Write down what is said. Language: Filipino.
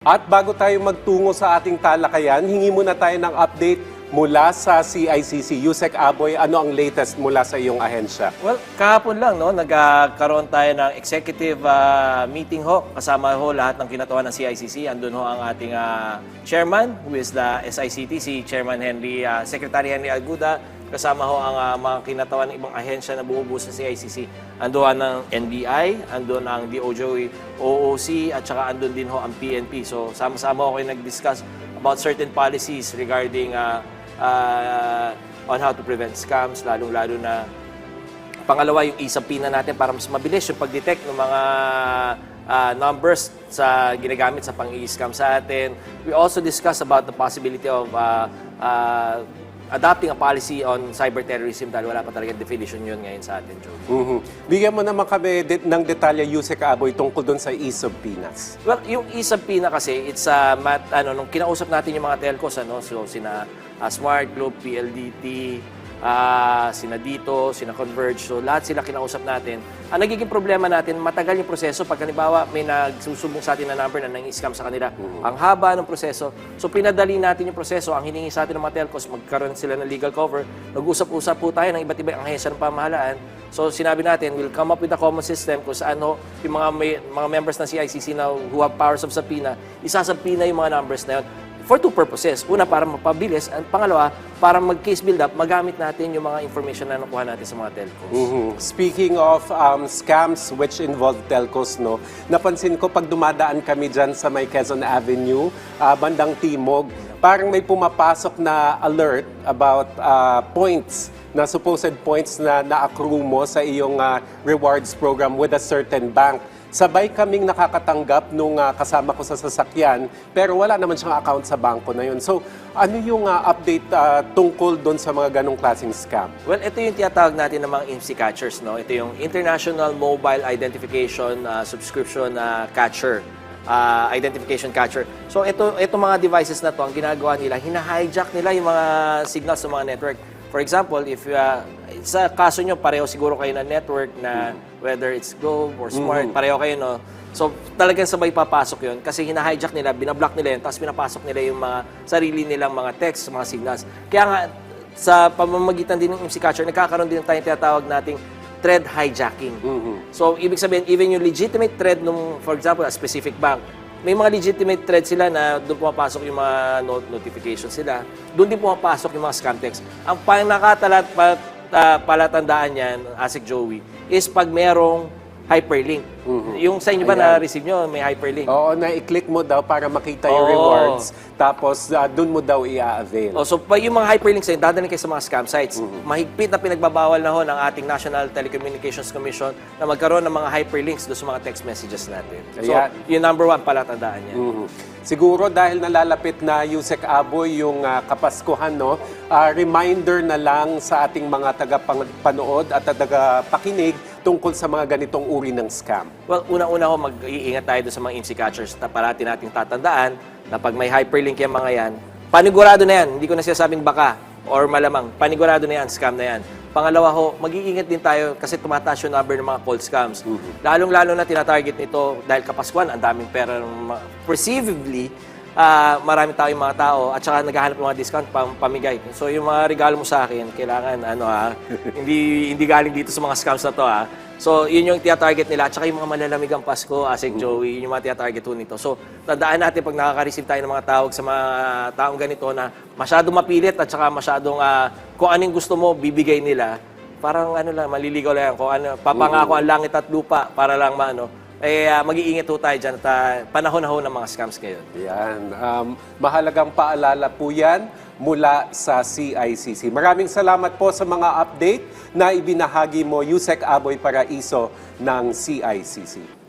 At bago tayo magtungo sa ating talakayan, hingi muna tayo ng update mula sa CICC. Yusek Aboy, ano ang latest mula sa iyong ahensya? Well, kahapon lang, no, nagkaroon tayo ng executive meeting ho. Kasama ho lahat ng kinatuan ng CICC. Andun ho ang ating chairman, who is the SICT, si Chairman Secretary Henry Aguda. Kasama ho ang mga kinatawan ng ibang ahensya na bumubuo sa CICC. Andun ng NBI, andun ang DOJ, OOC, at saka andun din ho ang PNP. So, sama-sama ho kayo nag-discuss about certain policies regarding on how to prevent scams, lalong-lalo na pangalawa yung e-subpoena natin para mas mabilis yung pag-detect ng mga numbers sa ginagamit sa pang-i-scam sa atin. We also discussed about the possibility of adopting a policy on cyber-terrorism dahil wala pa talaga definition yun ngayon sa atin, Joe. Bigyan mo naman kami ng detalye, Yusek Aboy, tungkol doon sa e-subpoenas. Well, yung e-subpoena kasi, it's nung kinausap natin yung mga telcos, so sina Smart, Globe, PLDT, sina Dito, sina Converge, so lahat sila kinausap natin. Ang nagiging problema natin, matagal yung proseso. Pag halimbawa may nagsusubong sa atin na number na nang-scam sa kanila, ang haba ng proseso. So pinadali natin yung proseso. Ang hiningi sa atin ng mga telcos, magkaroon sila ng legal cover. Nag-usap-usap po tayo ng iba't ibang ahensya ng pamahalaan. So sinabi natin, we'll come up with a common system kung saan yung mga members ng CICC na who have powers of subpoena, isasubpoena yung mga numbers na yun. For two purposes. Una, para mapabilis. At pangalawa, para mag-case build-up, magamit natin yung mga information na nakuha natin sa mga telcos. Speaking of scams which involve telcos, no, napansin ko pag dumadaan kami dyan sa may Quezon Avenue, bandang Timog, parang may pumapasok na alert about points, na supposed points na na-accrue mo sa iyong rewards program with a certain bank. Sabay kaming nakakatanggap nung kasama ko sa sasakyan, pero wala naman siyang account sa bangko na yun. So, ano yung update tungkol doon sa mga ganong klaseng scam? Well, ito yung tinatawag natin ng mga IMSI catchers, no? Ito yung International Mobile Identification Subscription Catcher. Identification catcher. So, ito mga devices na to, ang ginagawa nila, hina-hijack nila yung mga signals sa mga network. For example, if sa kaso nyo, pareho siguro kayo na network na whether it's Globe or Smart, pareho kayo, no? So, talagang sabay papasok yun kasi hina-hijack nila, binablock nila yun, tapos pinapasok nila yung mga sarili nilang mga text, mga signals. Kaya nga, sa pamamagitan din ng IMSI catcher, nagkakaroon din tayong tinatawag nating thread hijacking. So, ibig sabihin, even yung legitimate thread nung, for example, a specific bank, may mga legitimate thread sila na doon pumapasok yung mga notifications sila. Doon din pumapasok yung mga scam text. Ang palatandaan yan, Asik Joey, is pag merong hyperlink. Yung sa inyo ba na-receive nyo, may hyperlink? Oo, na-i-click mo daw para makita yung rewards. Tapos, doon mo daw i-avail. So, yung mga hyperlinks ay dadaling kayo sa mga scam sites. Mahigpit na pinagbabawal na ho ng ating National Telecommunications Commission na magkaroon ng mga hyperlinks doon sa mga text messages natin. So, yung number one, palatandaan yan. Siguro dahil nalalapit na, Yusek Aboy, yung Kapaskuhan, no? Reminder na lang sa ating mga tagapanood at tagapakinig tungkol sa mga ganitong uri ng scam. Well, una-una ho, mag-iingat tayo doon sa mga IMSI catchers na parati nating tatandaan na pag may hyperlink yung mga yan, panigurado na yan. Hindi ko na sinasabing baka or malamang. Panigurado na yan, scam na yan. Pangalawa ho, mag-iingat din tayo kasi tumataas yung number ng mga cold scams. Lalong-lalo na tinatarget nito dahil Kapaskuhan, ang daming pera perceivably, marami tayong mga tao at saka naghahanap ng mga discount pamigay. So yung mga regalo mo sa akin, kailangan hindi galing dito sa mga scams na to . So yun yung tia-target nila at saka yung mga malalamigang Pasko, Asik Joey, yun yung mga tia-target ho nito. So tandaan natin pag nakaka-receive tayo ng mga tawag sa mga taong ganito na masyadong mapilit at saka masyadong kung anong gusto mo bibigay nila, parang maliligaw lang yan. Kung papangako ang langit at lupa para lang mag-iingat po tayo dyan at panahon na ho ng mga scams ngayon. Yan. Mahalagang paalala po yan mula sa CICC. Maraming salamat po sa mga update na ibinahagi mo, Yusek Aboy Paraiso ng CICC.